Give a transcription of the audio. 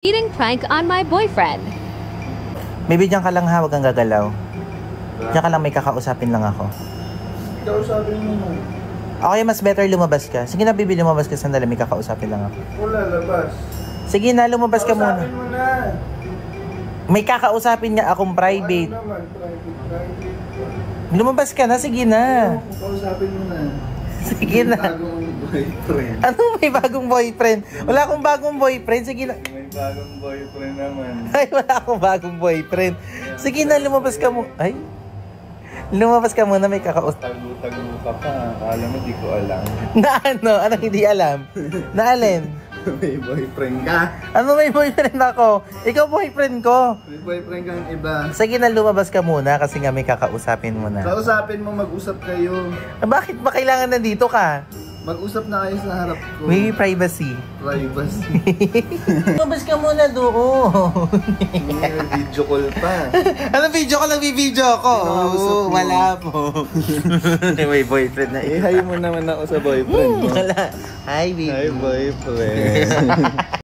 Eating prank on my boyfriend. Maybe diyan ka lang ha, wag kang gagalaw. Diyan ka lang, may kakausapin lang ako. Kausapin mo mo. Okay, mas better lumabas ka. Sige na, Bibi, lumabas ka sandali, may kakausapin lang ako. Wala, labas. Sige na, lumabas ka muna. Kausapin mo na. May kakausapin nga akong private. Ano naman, private. Lumabas ka na, sige na. Kausapin mo na. Sige na. Bagong boyfriend. Ano may bagong boyfriend? Wala akong bagong boyfriend, sige na. May bagong boyfriend naman. Ay, wala akong bagong boyfriend. Sige na, lumabas ka mo. Ay, lumabas ka muna, may kakausap. Tago-tago ka pa. Akala mo di ko alam. Na ano? Anong hindi alam? Na alin? May boyfriend ka. Ano may boyfriend ako? Ikaw boyfriend ko. May boyfriend kang iba. Sige na, lumabas ka muna kasi nga may kakausapin mo na. Kausapin mo, mag-usap kayo. Bakit ba kailangan nandito ka? Mag-usap na kayo sa harap ko. May privacy. Privacy. Lumabas ka muna doon. May video call pa. Ano video ko? Nag-video ko. Kinakausap mo. Wala po. May boyfriend na Eh, hi mo naman ako sa boyfriend mo. Wala. Hi, baby. Hi, boyfriend.